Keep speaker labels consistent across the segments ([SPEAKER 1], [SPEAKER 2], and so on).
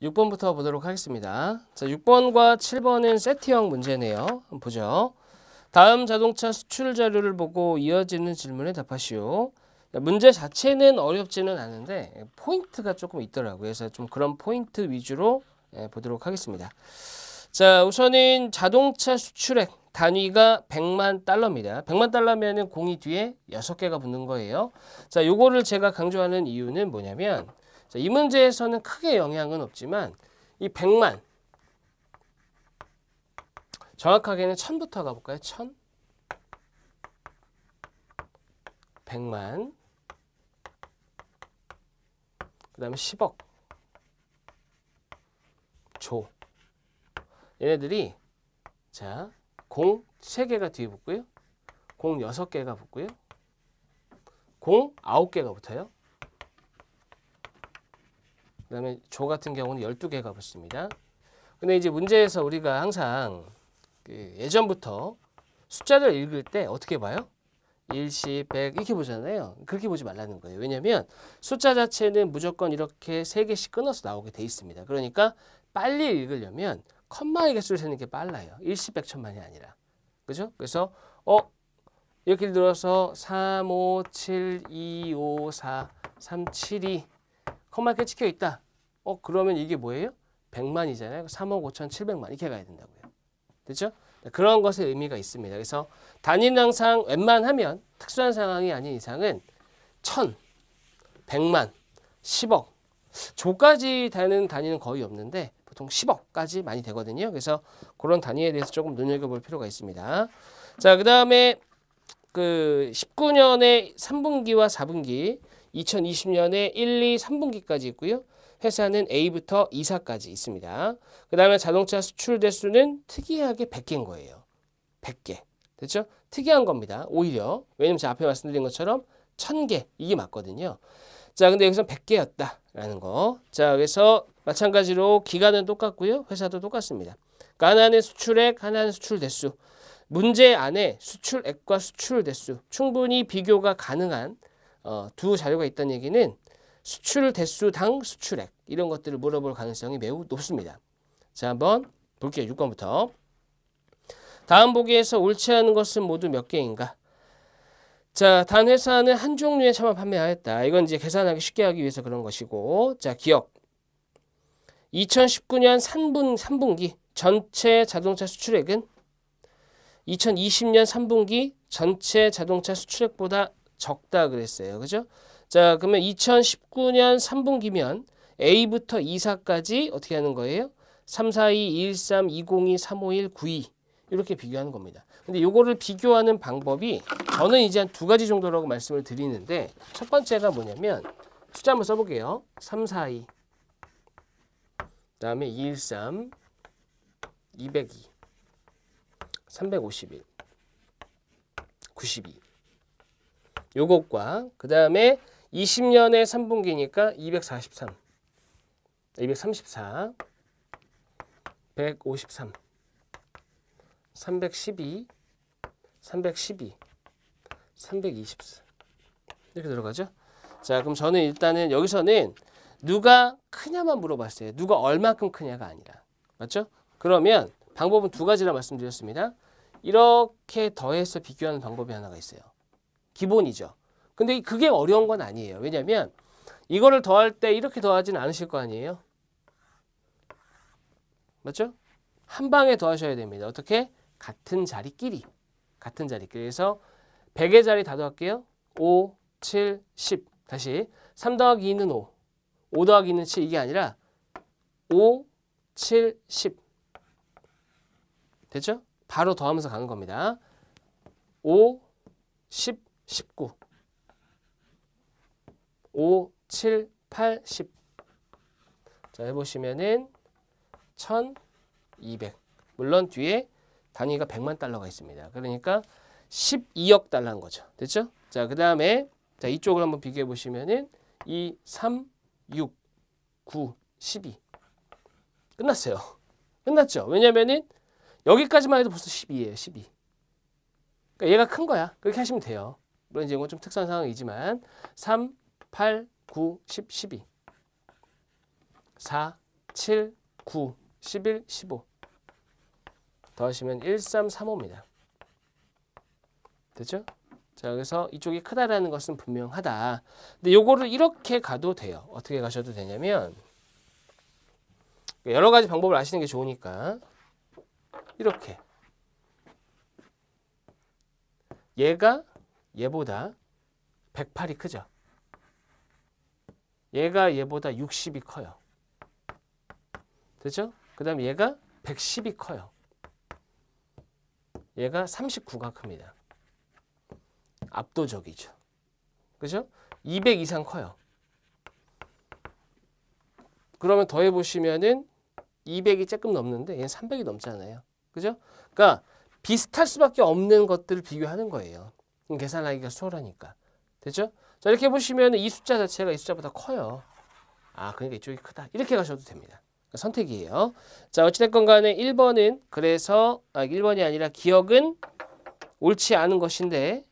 [SPEAKER 1] 6번부터 보도록 하겠습니다. 자, 6번과 7번은 세트형 문제네요. 한번 보죠. 다음 자동차 수출 자료를 보고 이어지는 질문에 답하시오. 문제 자체는 어렵지는 않은데 포인트가 조금 있더라고요. 그래서 좀 그런 포인트 위주로 보도록 하겠습니다. 자, 우선은 자동차 수출액 단위가 100만 달러입니다. 100만 달러면은 공이 뒤에 6개가 붙는 거예요. 자, 요거를 제가 강조하는 이유는 뭐냐면 자, 이 문제에서는 크게 영향은 없지만 이 100만 정확하게는 1000부터 가볼까요? 1000 100만 그 다음에 10억 조 얘네들이 자, 공 3개가 뒤에 붙고요. 공 6개가 붙고요. 공 9개가 붙어요. 그 다음에 조 같은 경우는 12개가 붙습니다. 근데 이제 문제에서 우리가 항상 예전부터 숫자를 읽을 때 어떻게 봐요? 일시, 백 이렇게 보잖아요. 그렇게 보지 말라는 거예요. 왜냐하면 숫자 자체는 무조건 이렇게 3개씩 끊어서 나오게 돼 있습니다. 그러니까 빨리 읽으려면 컴마의 개수를 세는 게 빨라요. 일시, 백, 천만이 아니라. 그죠? 그래서 이렇게 들어서 3, 5, 7, 2, 5, 4, 3, 7, 2 컴마 이렇게 찍혀 있다. 그러면 이게 뭐예요? 100만이잖아요. 3억 5,700만 이렇게 가야 된다고요. 됐죠? 그런 것에 의미가 있습니다. 그래서 단위는 항상 웬만하면 특수한 상황이 아닌 이상은 1000, 100만, 10억, 조까지 되는 단위는 거의 없는데 보통 10억까지 많이 되거든요. 그래서 그런 단위에 대해서 조금 눈여겨볼 필요가 있습니다. 자, 그 다음에 19년에 3분기와 4분기, 2020년에 1, 2, 3분기까지 있고요. 회사는 A부터 E사까지 있습니다. 그 다음에 자동차 수출 대수는 특이하게 100개인 거예요. 100개. 됐죠? 특이한 겁니다. 오히려. 왜냐면 제가 앞에 말씀드린 것처럼 1000개. 이게 맞거든요. 자, 근데 여기서 100개였다라는 거. 자, 그래서 마찬가지로 기간은 똑같고요. 회사도 똑같습니다. 그러니까 하나는 수출액, 하나는 수출 대수. 문제 안에 수출액과 수출 대수 충분히 비교가 가능한 두 자료가 있다는 얘기는 수출 대수당 수출액 이런 것들을 물어볼 가능성이 매우 높습니다. 자, 한번 볼게요. 6번부터. 다음 보기에서 옳지 않은 것은 모두 몇 개인가? 자, 단 회사는 한 종류의 차만 판매하였다. 이건 이제 계산하기 쉽게 하기 위해서 그런 것이고, 자, 기억. 2019년 3분기 전체 자동차 수출액은 2020년 3분기 전체 자동차 수출액보다 적다 그랬어요. 그죠? 자, 그러면 2019년 3분기면 A부터 E사까지 어떻게 하는 거예요? 342, 213, 202, 351, 92 이렇게 비교하는 겁니다. 근데 요거를 비교하는 방법이 저는 이제 한 2가지 정도라고 말씀을 드리는데 첫 번째가 뭐냐면 숫자 한번 써볼게요. 342 그다음에 213 202 351 92 요것과 그 다음에 20년의 3분기니까 243 234 153 312 312 324 이렇게 들어가죠. 자, 그럼 저는 일단은 여기서는 누가 크냐만 물어봤어요. 누가 얼마큼 크냐가 아니라. 맞죠? 그러면 방법은 2가지라 말씀드렸습니다. 이렇게 더해서 비교하는 방법이 하나가 있어요. 기본이죠. 근데 그게 어려운 건 아니에요. 왜냐하면 이거를 더할 때 이렇게 더하지는 않으실 거 아니에요. 맞죠? 한 방에 더하셔야 됩니다. 어떻게? 같은 자리끼리. 같은 자리끼리. 그래서 100의 자리 다 더할게요. 5, 7, 10. 다시 3 더하기 2는 5. 5 더하기 2는 7. 이게 아니라 5, 7, 10. 됐죠? 바로 더하면서 가는 겁니다. 5, 10, 19. 5, 7, 8, 10. 자, 해보시면은 1200. 물론 뒤에 단위가 100만 달러가 있습니다. 그러니까 12억 달러인 거죠. 됐죠? 자, 그 다음에 자, 이쪽을 한번 비교해 보시면은 2, 3, 6, 9, 12. 끝났어요. 끝났죠? 왜냐면은 여기까지만 해도 벌써 12예요. 12. 그러니까 얘가 큰 거야. 그렇게 하시면 돼요. 물론 이제 이건 좀 특수한 상황이지만 3, 8, 9, 10, 12. 4, 7, 9, 11, 15 더하시면 1335입니다. 됐죠? 자, 그래서 이쪽이 크다라는 것은 분명하다. 근데 요거를 이렇게 가도 돼요. 어떻게 가셔도 되냐면 여러 가지 방법을 아시는 게 좋으니까 이렇게 얘가 얘보다 108이 크죠. 얘가 얘보다 60이 커요. 됐죠? 그 다음에 얘가 110이 커요. 얘가 39가 큽니다. 압도적이죠. 그죠? 200 이상 커요. 그러면 더해보시면은 200이 조금 넘는데 얘는 300이 넘잖아요. 그죠? 그러니까 비슷할 수밖에 없는 것들을 비교하는 거예요. 계산하기가 수월하니까. 됐죠? 자, 이렇게 보시면 이 숫자 자체가 이 숫자보다 커요. 아, 그러니까 이쪽이 크다. 이렇게 가셔도 됩니다. 그러니까 선택이에요. 자, 어찌됐건 간에 1번은 그래서 1번이 아니라 기억은 옳지 않은 것인데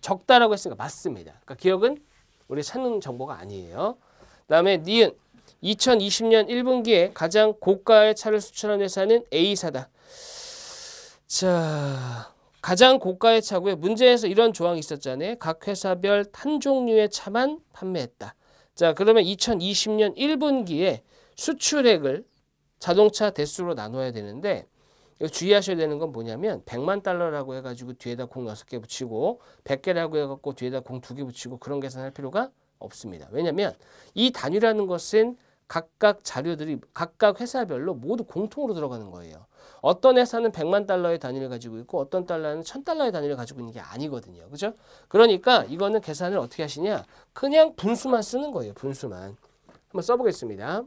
[SPEAKER 1] 적다라고 했으니까 맞습니다. 그러니까 기억은 우리 찾는 정보가 아니에요. 그다음에 니은 2020년 1분기에 가장 고가의 차를 수출한 회사는 A사다. 자, 가장 고가의 차고요. 문제에서 이런 조항이 있었잖아요. 각 회사별 한 종류의 차만 판매했다. 자, 그러면 2020년 1분기에 수출액을 자동차 대수로 나눠야 되는데 주의하셔야 되는 건 뭐냐면 100만 달러라고 해가지고 뒤에다 공 6개 붙이고 100개라고 해갖고 뒤에다 공 2개 붙이고 그런 계산할 필요가 없습니다. 왜냐하면 이 단위라는 것은 각각 자료들이 각각 회사별로 모두 공통으로 들어가는 거예요. 어떤 회사는 100만 달러의 단위를 가지고 있고 어떤 달러는 1000달러의 단위를 가지고 있는 게 아니거든요. 그죠? 그러니까 이거는 계산을 어떻게 하시냐? 그냥 분수만 쓰는 거예요. 분수만. 한번 써보겠습니다.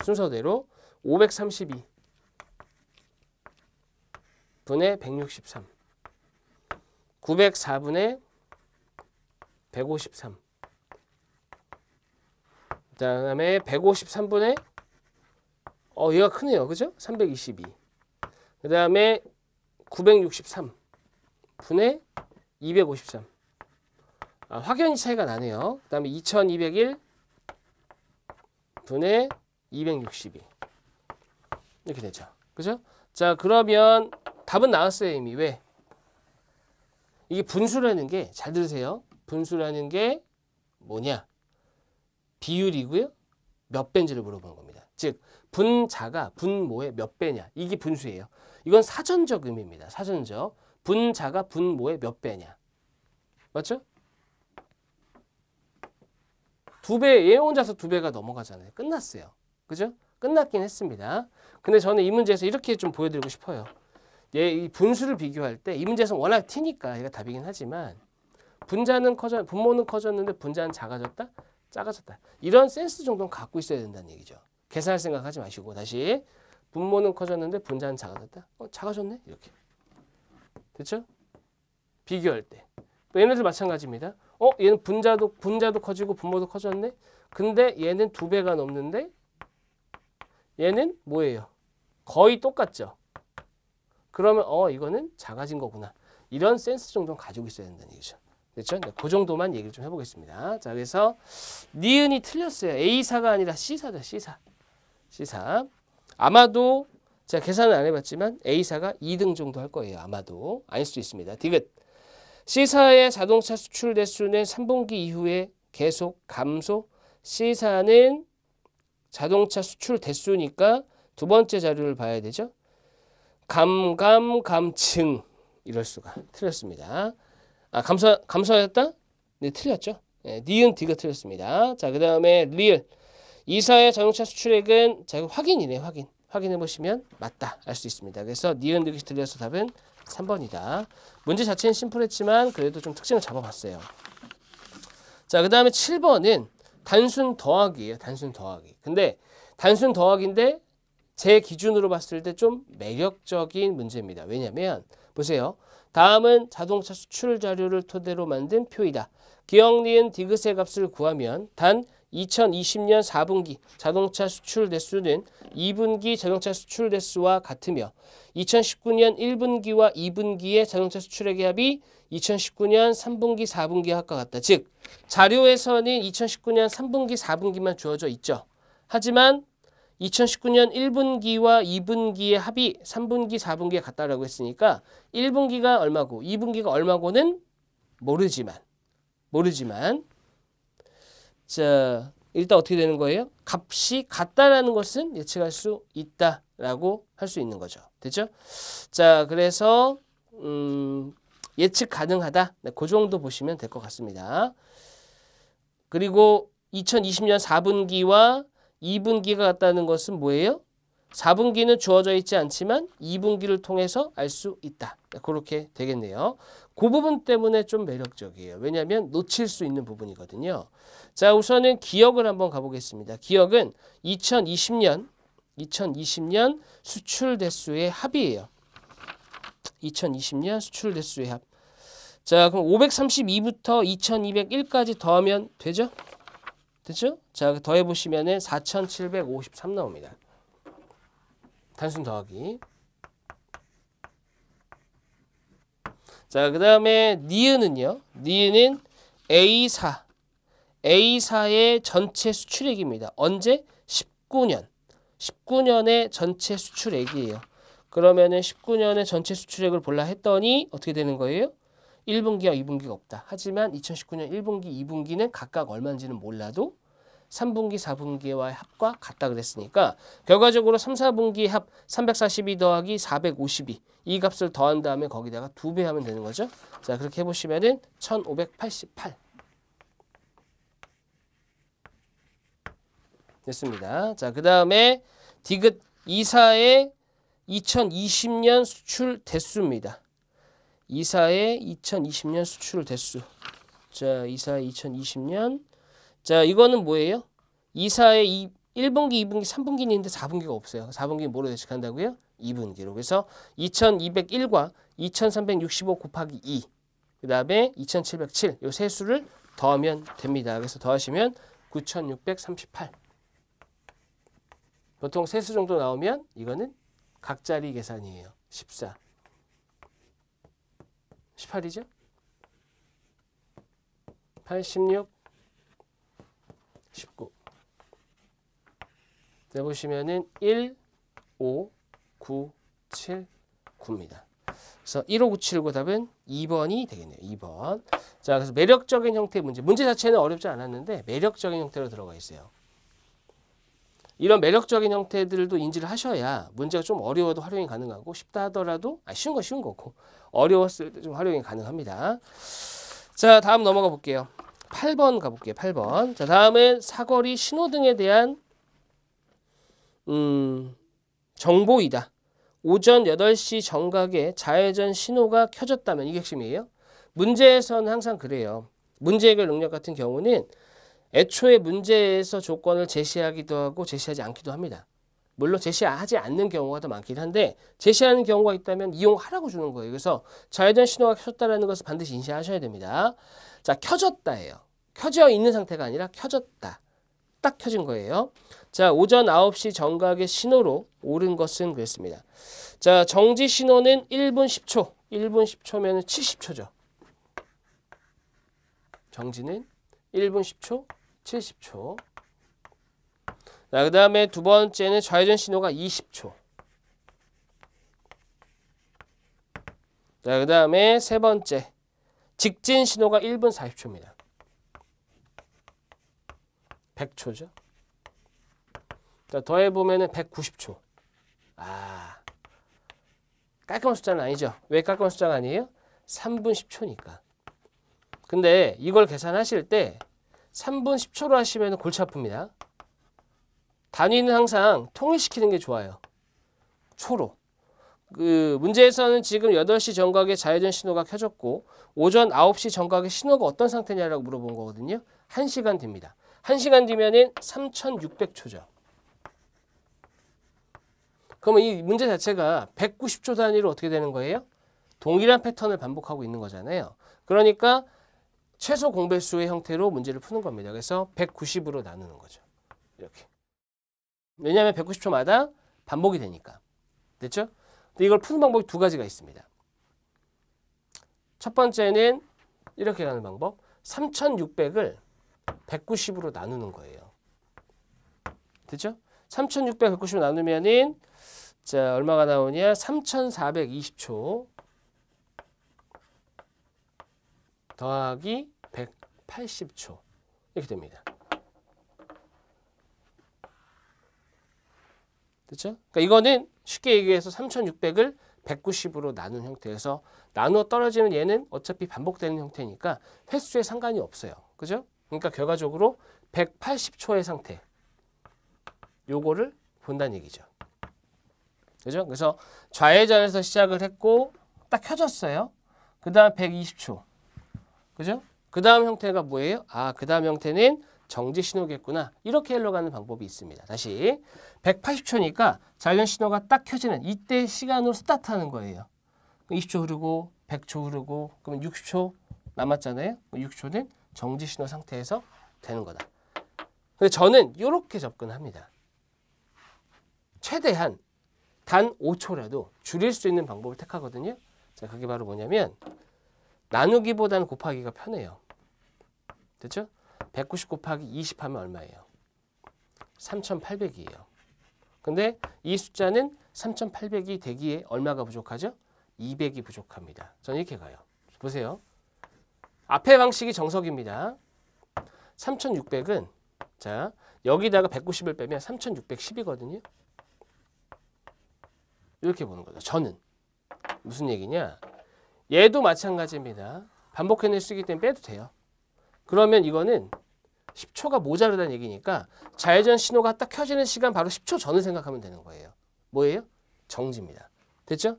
[SPEAKER 1] 순서대로 532 분의 163 904분의 153 그 다음에 153분의 얘가 크네요. 그죠? 322 그 다음에 963 분의 253 확연히 차이가 나네요. 그 다음에 2201 분의 262 이렇게 되죠. 그죠? 자, 그러면 답은 나왔어요. 이미. 왜? 이게 분수라는 게 잘 들으세요. 분수라는 게 뭐냐? 비율이고요. 몇 배인지를 물어보는 겁니다. 즉 분자가 분모의 몇 배냐. 이게 분수예요. 이건 사전적 의미입니다. 사전적. 분자가 분모의 몇 배냐. 맞죠? 2배, 얘 혼자서 2배가 넘어가잖아요. 끝났어요. 그죠? 끝났긴 했습니다. 근데 저는 이 문제에서 이렇게 좀 보여드리고 싶어요. 얘 이 분수를 비교할 때 이 문제에서는 워낙 t니까 얘가 답이긴 하지만 분모는 커졌는데 분자는 작아졌다? 작아졌다. 이런 센스 정도는 갖고 있어야 된다는 얘기죠. 계산할 생각하지 마시고 다시 분모는 커졌는데 분자는 작아졌다? 작아졌네? 이렇게. 됐죠? 비교할 때. 또 얘네들 마찬가지입니다. 얘는 분자도 커지고 분모도 커졌네? 근데 얘는 2배가 넘는데 얘는 뭐예요? 거의 똑같죠? 그러면 이거는 작아진 거구나. 이런 센스 정도는 가지고 있어야 된다는 얘기죠. 됐죠? 그 정도만 얘기를 좀 해보겠습니다. 자, 그래서 니은이 틀렸어요. A사가 아니라 C사죠. C사. 아마도 제가 계산을 안 해봤지만 A사가 2등 정도 할 거예요. 아마도. 아닐 수도 있습니다. 디귿. C사의 자동차 수출 대수는 3분기 이후에 계속 감소. C사는 자동차 수출 대수니까 두 번째 자료를 봐야 되죠. 감증 이럴 수가. 틀렸습니다. 감소하였다? 네, 틀렸죠. 네, 니은 D가 틀렸습니다. 자, 그 다음에 리을. 이사의 자동차 수출액은 자, 확인이네. 확인해 보시면 맞다 알 수 있습니다. 그래서 니은 D가 틀려서 답은 3번이다. 문제 자체는 심플했지만 그래도 좀 특징을 잡아봤어요. 자, 그 다음에 7번은 단순 더하기예요. 단순 더하기. 근데 단순 더하기인데 제 기준으로 봤을 때 좀 매력적인 문제입니다. 왜냐하면 보세요. 다음은 자동차 수출 자료를 토대로 만든 표이다. 기억 니은 디귿의 값을 구하면 단 2020년 4분기 자동차 수출 대수는 2분기 자동차 수출 대수와 같으며 2019년 1분기와 2분기의 자동차 수출액의 합이 2019년 3분기 4분기 합과 같다. 즉 자료에서는 2019년 3분기 4분기만 주어져 있죠. 하지만 2019년 1분기와 2분기의 합이 3분기, 4분기에 같다라고 했으니까 1분기가 얼마고 2분기가 얼마고는 모르지만 자, 일단 어떻게 되는 거예요? 값이 같다라는 것은 예측할 수 있다라고 할 수 있는 거죠. 됐죠? 자, 그래서 예측 가능하다. 네, 그 정도 보시면 될 것 같습니다. 그리고 2020년 4분기와 2분기가 같다는 것은 뭐예요? 4분기는 주어져 있지 않지만 2분기를 통해서 알 수 있다. 그렇게 되겠네요. 그 부분 때문에 좀 매력적이에요. 왜냐하면 놓칠 수 있는 부분이거든요. 자, 우선은 기억을 한번 가보겠습니다. 기억은 2020년 수출 대수의 합이에요. 2020년 수출 대수의 합. 자, 그럼 532부터 2201까지 더하면 되죠? 됐죠? 자, 더해보시면은 4753 나옵니다. 단순 더하기. 자, 그 다음에 니은은요. 니은은 A사의 전체 수출액입니다. 언제? 19년. 19년의 전체 수출액이에요. 그러면은 19년의 전체 수출액을 볼라 했더니 어떻게 되는 거예요? 1분기와 2분기가 없다. 하지만 2019년 1분기, 2분기는 각각 얼마인지는 몰라도 3분기, 4분기와의 합과 같다 그랬으니까 결과적으로 3, 4분기의 합 342 더하기 452 이 값을 더한 다음에 거기다가 2배 하면 되는 거죠. 자, 그렇게 해보시면은 1588 됐습니다. 자, 그 다음에 디귿 이사의 2020년 수출 대수입니다. 이사의 2020년 수출 대수. 자, 이사의 2020년. 자, 이거는 뭐예요? 이사의 1분기, 2분기, 3분기는 있는데 4분기가 없어요. 4분기는 뭐로 예측한다고요? 2분기로. 그래서 2201과 2365 곱하기 2. 그 다음에 2707. 이 세 수를 더하면 됩니다. 그래서 더하시면 9638. 보통 세 수 정도 나오면 이거는 각자리 계산이에요. 14. 18이죠? 86, 19. 네, 보시면은 1, 5, 9, 7, 9입니다. 그래서 1, 5, 9, 7, 9 답은 2번이 되겠네요. 2번. 자, 그래서 매력적인 형태의 문제. 문제 자체는 어렵지 않았는데 매력적인 형태로 들어가 있어요. 이런 매력적인 형태들도 인지를 하셔야 문제가 좀 어려워도 활용이 가능하고 쉽다 하더라도 쉬운 거 쉬운 거고 어려웠을 때 좀 활용이 가능합니다. 자, 다음 넘어가 볼게요. 8번 가볼게요. 8번. 자, 다음은 사거리 신호등에 대한 정보이다. 오전 8시 정각에 좌회전 신호가 켜졌다면 이게 핵심이에요. 문제에서는 항상 그래요. 문제 해결 능력 같은 경우는 애초에 문제에서 조건을 제시하기도 하고 제시하지 않기도 합니다. 물론 제시하지 않는 경우가 더 많긴 한데 제시하는 경우가 있다면 이용하라고 주는 거예요. 그래서 좌회전 신호가 켜졌다는 것을 반드시 인지하셔야 됩니다. 자, 켜졌다예요. 켜져 있는 상태가 아니라 켜졌다. 딱 켜진 거예요. 자, 오전 9시 정각의 신호로 옳은 것은 그랬습니다. 자, 정지 신호는 1분 10초. 1분 10초면 70초죠. 정지는 1분 10초, 70초. 자, 그 다음에 두 번째는 좌회전 신호가 20초. 자, 그 다음에 세 번째. 직진 신호가 1분 40초입니다. 100초죠. 자, 더해보면은 190초. 깔끔한 숫자는 아니죠. 왜 깔끔한 숫자가 아니에요? 3분 10초니까. 근데 이걸 계산하실 때 3분 10초로 하시면 골치 아픕니다. 단위는 항상 통일시키는 게 좋아요. 초로. 그 문제에서는 지금 8시 정각에 좌회전 신호가 켜졌고 오전 9시 정각에 신호가 어떤 상태냐라고 물어본 거거든요. 1시간 뒤입니다. 1시간 뒤면은 3600초죠. 그러면 이 문제 자체가 190초 단위로 어떻게 되는 거예요? 동일한 패턴을 반복하고 있는 거잖아요. 그러니까 최소 공배수의 형태로 문제를 푸는 겁니다. 그래서 190으로 나누는 거죠. 이렇게. 왜냐하면 190초마다 반복이 되니까. 됐죠? 근데 이걸 푸는 방법이 두 가지가 있습니다. 첫 번째는 이렇게 가는 방법. 3600을 190으로 나누는 거예요. 됐죠? 3600 190 나누면은 자, 얼마가 나오냐? 3420초 더하기 180초 이렇게 됩니다. 그렇죠? 그러니까 이거는 쉽게 얘기해서 3600을 190으로 나눈 형태에서 나누어 떨어지는 얘는 어차피 반복되는 형태니까 횟수에 상관이 없어요. 그죠? 그러니까 결과적으로 180초의 상태 요거를 본다는 얘기죠. 그죠? 그래서 좌회전에서 시작을 했고 딱 켜졌어요. 그 다음 120초. 그죠? 그 다음 형태가 뭐예요? 아, 그 다음 형태는 정지 신호겠구나. 이렇게 흘러가는 방법이 있습니다. 다시 180초니까 좌회전 신호가 딱 켜지는 이때 시간으로 스타트하는 거예요. 20초 흐르고 100초 흐르고 그러면 60초 남았잖아요. 60초는 정지 신호 상태에서 되는 거다. 근데 저는 이렇게 접근합니다. 최대한 단 5초라도 줄일 수 있는 방법을 택하거든요. 자, 그게 바로 뭐냐면 나누기보다는 곱하기가 편해요. 됐죠? 190 곱하기 20 하면 얼마예요? 3800이에요. 근데 이 숫자는 3800이 되기에 얼마가 부족하죠? 200이 부족합니다. 저는 이렇게 가요. 보세요. 앞의 방식이 정석입니다. 3600은 자, 여기다가 190을 빼면 3610이거든요. 이렇게 보는 거죠. 저는 무슨 얘기냐? 얘도 마찬가지입니다. 반복해낼 수 있기 때문에 빼도 돼요. 그러면 이거는 10초가 모자르다는 얘기니까 좌회전 신호가 딱 켜지는 시간 바로 10초 전을 생각하면 되는 거예요. 뭐예요? 정지입니다. 됐죠?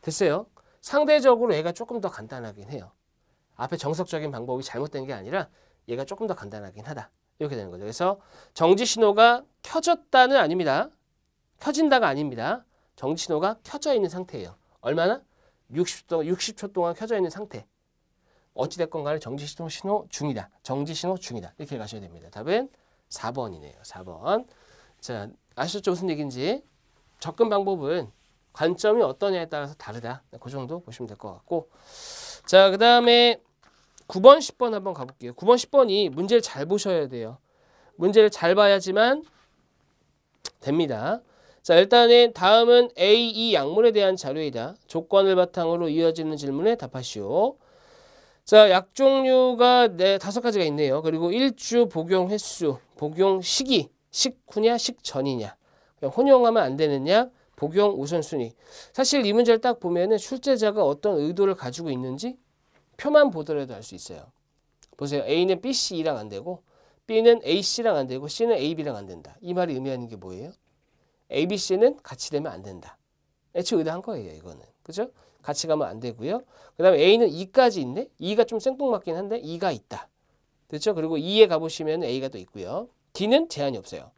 [SPEAKER 1] 됐어요. 상대적으로 얘가 조금 더 간단하긴 해요. 앞에 정석적인 방법이 잘못된 게 아니라 얘가 조금 더 간단하긴 하다. 이렇게 되는 거죠. 그래서 정지 신호가 켜졌다는 아닙니다. 켜진다가 아닙니다. 정지 신호가 켜져 있는 상태예요. 얼마나? 60초 동안 켜져 있는 상태. 어찌됐건 간에 정지 신호 중이다. 정지 신호 중이다. 이렇게 가셔야 됩니다. 답은 4번이네요. 4번. 자, 아시죠? 무슨 얘기인지. 접근 방법은 관점이 어떠냐에 따라서 다르다. 그 정도 보시면 될 것 같고. 자, 그 다음에 9번, 10번 한번 가볼게요. 9번, 10번이 문제를 잘 보셔야 돼요. 문제를 잘 봐야지만 됩니다. 자, 일단은 다음은 A, E 약물에 대한 자료이다. 조건을 바탕으로 이어지는 질문에 답하시오. 자, 약 종류가 5가지가 있네요. 그리고 일주 복용 횟수, 복용 시기, 식후냐, 식전이냐, 혼용하면 안 되는 약, 복용 우선순위. 사실 이 문제를 딱 보면은 출제자가 어떤 의도를 가지고 있는지 표만 보더라도 알 수 있어요. 보세요. A는 B, C랑 안 되고 B는 A, C랑 안 되고 C는 A, B랑 안 된다. 이 말이 의미하는 게 뭐예요? A, B, C는 같이 되면 안 된다. 애초에 의도한 거예요. 이거는. 그죠? 같이 가면 안 되고요. 그 다음에 A는 E까지 있네. E가 좀 생뚱맞긴 한데 E가 있다. 됐죠? 그리고 E에 가보시면 A가 또 있고요. D는 제한이 없어요.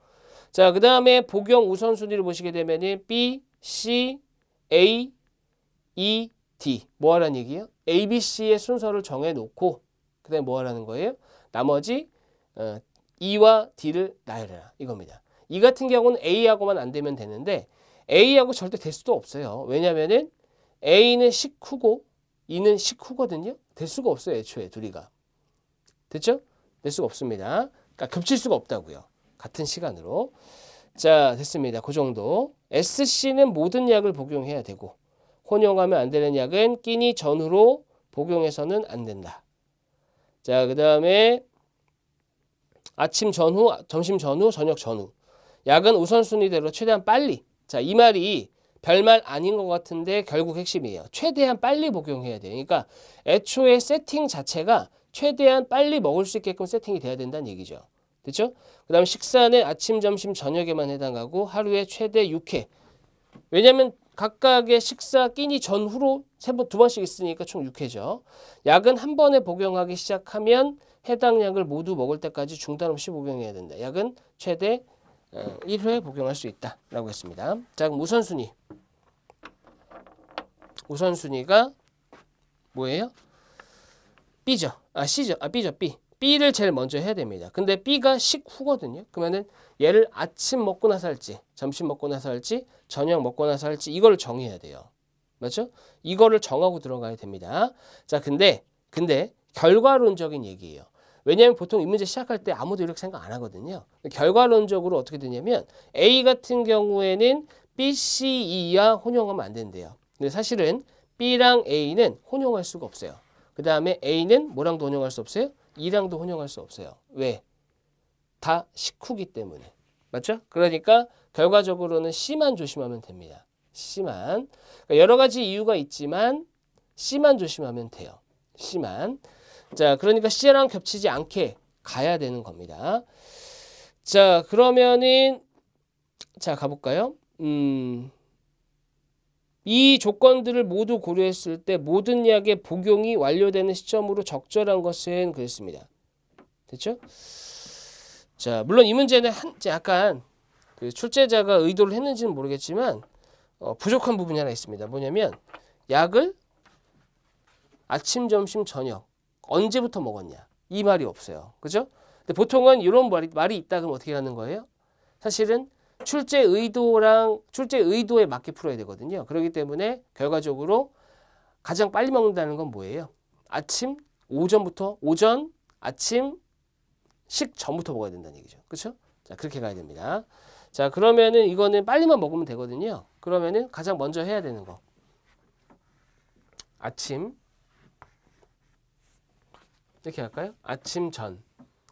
[SPEAKER 1] 자, 그 다음에 복용 우선순위를 보시게 되면 B, C, A, E, D. 뭐 하라는 얘기예요? A, B, C의 순서를 정해놓고 그 다음에 뭐 하라는 거예요? 나머지 E와 D를 나열해라. 이겁니다. 이 같은 경우는 A하고만 안 되면 되는데 A하고 절대 될 수도 없어요. 왜냐면은 A는 식후고 E는 식후거든요. 될 수가 없어요. 애초에 둘이가. 됐죠? 될 수가 없습니다. 그러니까 겹칠 수가 없다고요. 같은 시간으로. 자, 됐습니다. 그 정도. SC는 모든 약을 복용해야 되고 혼용하면 안 되는 약은 끼니 전후로 복용해서는 안 된다. 자, 그 다음에 아침 전후, 점심 전후, 저녁 전후. 약은 우선순위대로 최대한 빨리. 자, 이 말이 별말 아닌 것 같은데 결국 핵심이에요. 최대한 빨리 복용해야 돼요. 그러니까 애초에 세팅 자체가 최대한 빨리 먹을 수 있게끔 세팅이 돼야 된다는 얘기죠. 됐죠? 그 다음 식사는 아침, 점심, 저녁에만 해당하고 하루에 최대 6회. 왜냐하면 각각의 식사 끼니 전후로 2번씩 있으니까 총 6회죠. 약은 한 번에 복용하기 시작하면 해당 약을 모두 먹을 때까지 중단 없이 복용해야 된다. 약은 최대 1회 복용할 수 있다라고 했습니다. 자, 그럼 우선순위. 우선순위가 뭐예요? B죠. C죠. B죠. B. B를 제일 먼저 해야 됩니다. 근데 B가 식후거든요. 그러면은 얘를 아침 먹고 나서 할지, 점심 먹고 나서 할지, 저녁 먹고 나서 할지 이걸 정해야 돼요. 맞죠? 이거를 정하고 들어가야 됩니다. 자, 근데 결과론적인 얘기예요. 왜냐하면 보통 이 문제 시작할 때 아무도 이렇게 생각 안 하거든요. 결과론적으로 어떻게 되냐면 A 같은 경우에는 B, C, E와 혼용하면 안 된대요. 근데 사실은 B랑 A는 혼용할 수가 없어요. 그 다음에 A는 뭐랑도 혼용할 수 없어요? E랑도 혼용할 수 없어요. 왜? 다 식후기 때문에. 맞죠? 그러니까 결과적으로는 C만 조심하면 됩니다. C만. 그러니까 여러 가지 이유가 있지만 C만 조심하면 돼요. C만. 자, 그러니까 C랑 겹치지 않게 가야 되는 겁니다. 자, 그러면은 자, 가볼까요? 이 조건들을 모두 고려했을 때 모든 약의 복용이 완료되는 시점으로 적절한 것은 그랬습니다. 됐죠? 자, 물론 이 문제는 약간 그 출제자가 의도를 했는지는 모르겠지만 부족한 부분이 하나 있습니다. 뭐냐면 약을 아침, 점심, 저녁 언제부터 먹었냐 이 말이 없어요. 그죠? 근데 보통은 이런 말이 있다 그러면 어떻게 하는 거예요? 사실은 출제 의도에 맞게 풀어야 되거든요. 그렇기 때문에 결과적으로 가장 빨리 먹는다는 건 뭐예요? 아침, 오전, 아침, 식 전부터 먹어야 된다는 얘기죠. 그렇죠? 자, 그렇게 가야 됩니다. 자, 그러면은 이거는 빨리만 먹으면 되거든요. 그러면은 가장 먼저 해야 되는 거. 아침 이렇게 할까요? 아침 전,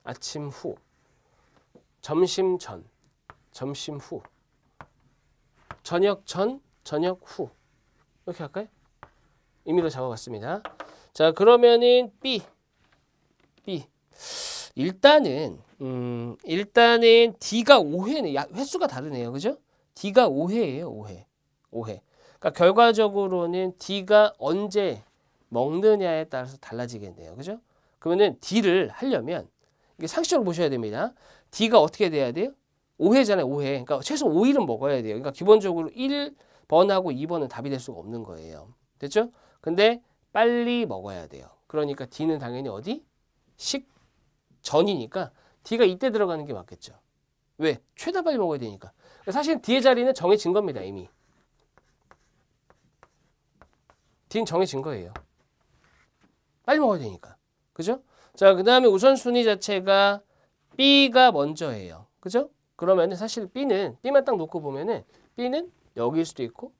[SPEAKER 1] 아침 후, 점심 전, 점심 후, 저녁 전, 저녁 후 이렇게 할까요? 임의로 잡아봤습니다. 자, 그러면은 B 일단은 D가 5회네. 횟수가 다르네요. 그죠? D가 5회예요. 5회. 그러니까 결과적으로는 D가 언제 먹느냐에 따라서 달라지겠네요. 그죠? 그러면은 D를 하려면 이게 상식적으로 보셔야 됩니다. D가 어떻게 돼야 돼요? 5회잖아요. 5회. 그러니까 최소 5일은 먹어야 돼요. 그러니까 기본적으로 1번하고 2번은 답이 될 수가 없는 거예요. 됐죠? 근데 빨리 먹어야 돼요. 그러니까 D는 당연히 어디? 식전이니까 D가 이때 들어가는 게 맞겠죠. 왜? 최대한 빨리 먹어야 되니까. 사실 D의 자리는 정해진 겁니다. 이미. D는 정해진 거예요. 빨리 먹어야 되니까. 그죠? 자, 그 다음에 우선순위 자체가 B가 먼저예요. 그죠? 그러면 사실 B만 딱 놓고 보면은 B는 여기일 수도 있고,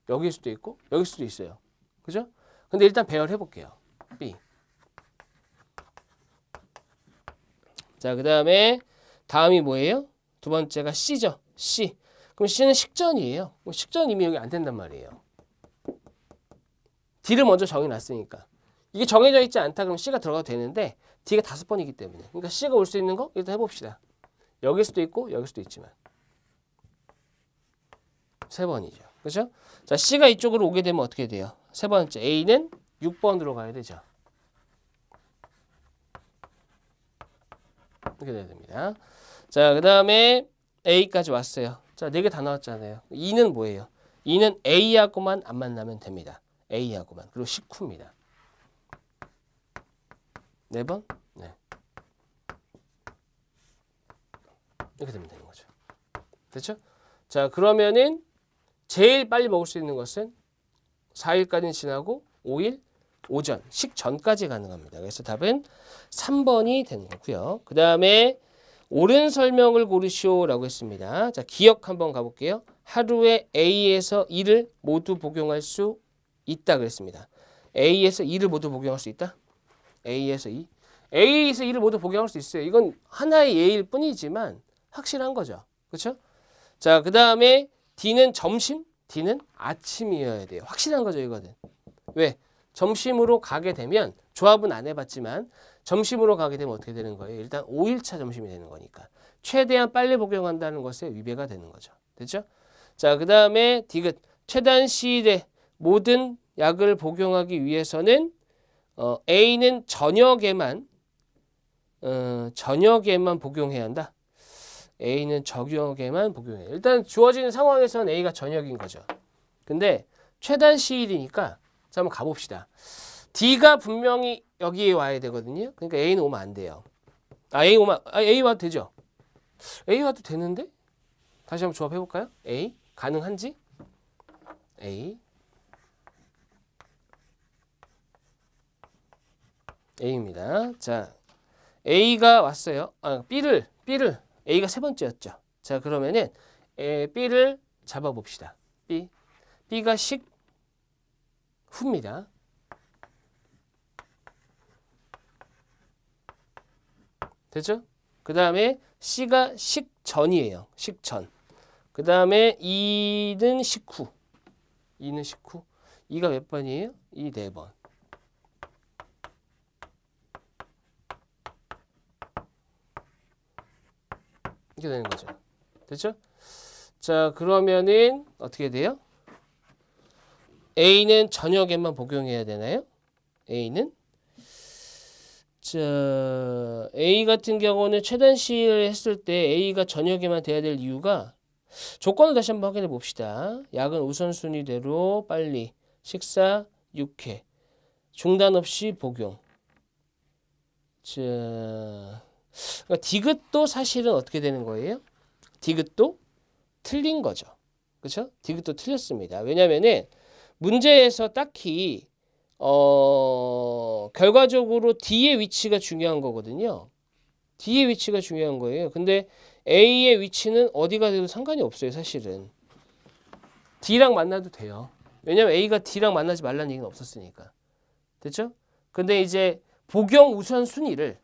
[SPEAKER 1] 여기일 수도 있고, 여기일 수도 있어요. 그죠? 근데 일단 배열해 볼게요. B. 자, 그 다음이 뭐예요? 두 번째가 C죠. C. 그럼 C는 식전이에요. 식전 이미 여기 안 된단 말이에요. D를 먼저 정해놨으니까. 이게 정해져 있지 않다 그러면 C가 들어가도 되는데 D가 5번이기 때문에. 그러니까 C가 올 수 있는 거 일단 해봅시다. 여길 수도 있고 여길 수도 있지만. 3번이죠. 그렇죠? 자, C가 이쪽으로 오게 되면 어떻게 돼요? 세 번째 A는 6번으로 가야 되죠. 이렇게 돼야 됩니다. 자, 그 다음에 A까지 왔어요. 자, 4개 다 나왔잖아요. 2는 뭐예요? 2는 A하고만 안 만나면 됩니다. A하고만. 그리고 식후입니다. 4번? 네. 이렇게 되면 되는 거죠. 됐죠? 자, 그러면은 제일 빨리 먹을 수 있는 것은 4일까지는 지나고 5일 오전, 식전까지 가능합니다. 그래서 답은 3번이 되는 거고요. 그 다음에 옳은 설명을 고르시오라고 했습니다. 자, 기억 한번 가볼게요. 하루에 A에서 E를 모두 복용할 수 있다 그랬습니다. A에서 E를 모두 복용할 수 있다? A에서 E? A에서 E를 모두 복용할 수 있어요. 이건 하나의 예일 뿐이지만 확실한 거죠. 그렇죠? 자, 그 다음에 D는 점심, D는 아침이어야 돼요. 확실한 거죠, 이거는. 왜? 점심으로 가게 되면 조합은 안 해봤지만 점심으로 가게 되면 어떻게 되는 거예요? 일단 5일차 점심이 되는 거니까 최대한 빨리 복용한다는 것에 위배가 되는 거죠. 됐죠? 자, 그 다음에 디귿 최단 시일에 모든 약을 복용하기 위해서는 A는 저녁에만 복용해야 한다. A는 저녁에만 복용해요. 일단 주어지는 상황에서는 A가 저녁인 거죠. 근데 최단 시일이니까 자, 한번 가봅시다. D가 분명히 여기에 와야 되거든요. 그러니까 A는 오면 안 돼요. A 와도 되죠? A 와도 되는데? 다시 한번 조합해볼까요? A 가능한지? A입니다. 자, A가 왔어요. B를 A가 세 번째였죠. 자, 그러면은 B를 잡아봅시다. B가 식후입니다. 됐죠? 그 다음에 C가 식전이에요. 식전. 그 다음에 E는 식후. 2가 몇 번이에요? 2 4번. 이렇게 되는 거죠. 됐죠? 자, 그러면은 어떻게 돼요? A는 저녁에만 복용해야 되나요? A는 자, A 같은 경우는 최단 시를 했을 때 A가 저녁에만 돼야 될 이유가 조건을 다시 한번 확인해 봅시다. 약은 우선순위대로 빨리 식사 6회 중단 없이 복용. 자, 그러니까 디귿도 사실은 어떻게 되는 거예요? 디귿도 틀린 거죠. 그렇죠? 디귿도 틀렸습니다. 왜냐면은 문제에서 딱히 결과적으로 D의 위치가 중요한 거거든요. D의 위치가 중요한 거예요. 근데 A의 위치는 어디가 돼도 상관이 없어요, 사실은. D랑 만나도 돼요. 왜냐면 A가 D랑 만나지 말라는 얘기는 없었으니까. 됐죠? 근데 이제 복용 우선순위를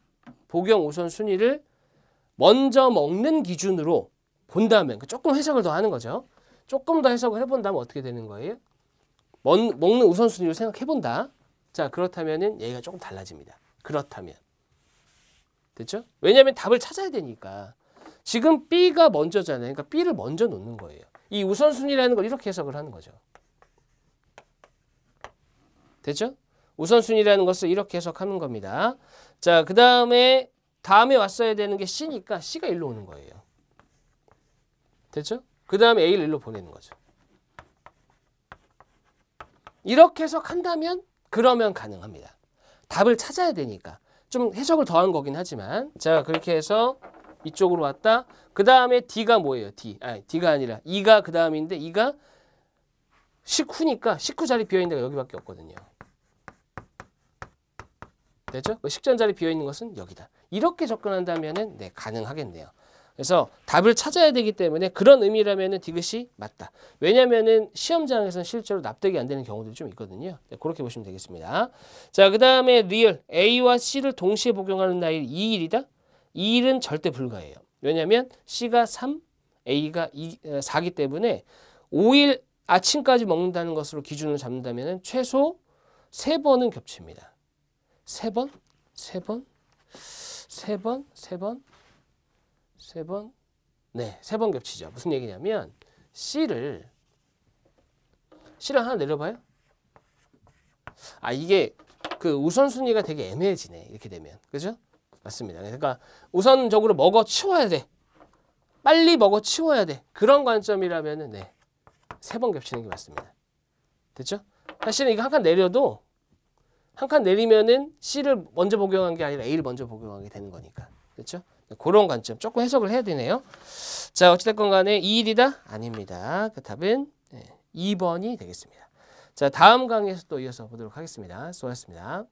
[SPEAKER 1] 먼저 먹는 기준으로 본다면 조금 해석을 더 하는 거죠. 조금 더 해석을 해본다면 어떻게 되는 거예요? 먹는 우선순위로 생각해본다. 자, 그렇다면은 얘가 조금 달라집니다. 그렇다면. 됐죠? 왜냐하면 답을 찾아야 되니까. 지금 B가 먼저잖아요. 그러니까 B를 먼저 놓는 거예요. 이 우선순위라는 걸 이렇게 해석을 하는 거죠. 됐죠? 우선순위라는 것을 이렇게 해석하는 겁니다. 자, 그 다음에 왔어야 되는 게 C니까 C가 일로 오는 거예요. 됐죠? 그 다음에 A를 일로 보내는 거죠. 이렇게 해석한다면 그러면 가능합니다. 답을 찾아야 되니까. 좀 해석을 더한 거긴 하지만 자, 그렇게 해서 이쪽으로 왔다. 그 다음에 D가 뭐예요? D가 아니라 E가 그 다음인데 E가 식후니까 식후 자리 비어있는 데가 여기밖에 없거든요. 됐죠? 식전 자리 비어있는 것은 여기다. 이렇게 접근한다면 네, 가능하겠네요. 그래서 답을 찾아야 되기 때문에 그런 의미라면 디귿이 맞다. 왜냐면은 시험장에서는 실제로 납득이 안 되는 경우들이 좀 있거든요. 네, 그렇게 보시면 되겠습니다. 자, 그 다음에 리얼 A와 C를 동시에 복용하는 나이 2일이다. 2일은 절대 불가해요. 왜냐면 C가 3, A가 4기 때문에 5일 아침까지 먹는다는 것으로 기준을 잡는다면 최소 3번은 겹칩니다. 3번? 네, 3번 겹치죠. 무슨 얘기냐면 C를 하나 내려봐요. 이게 그 우선순위가 되게 애매해지네. 이렇게 되면. 그죠? 맞습니다. 그러니까 우선적으로 먹어 치워야 돼. 빨리 먹어 치워야 돼. 그런 관점이라면은 네, 3번 겹치는 게 맞습니다. 됐죠? 사실은 이거 한 칸 내려도 한 칸 내리면은 C를 먼저 복용한 게 아니라 A를 먼저 복용하게 되는 거니까. 그렇죠? 그런 관점 조금 해석을 해야 되네요. 자, 어찌됐건 간에 2일이다? 아닙니다. 그 답은 2번이 되겠습니다. 자, 다음 강의에서 또 이어서 보도록 하겠습니다. 수고하셨습니다.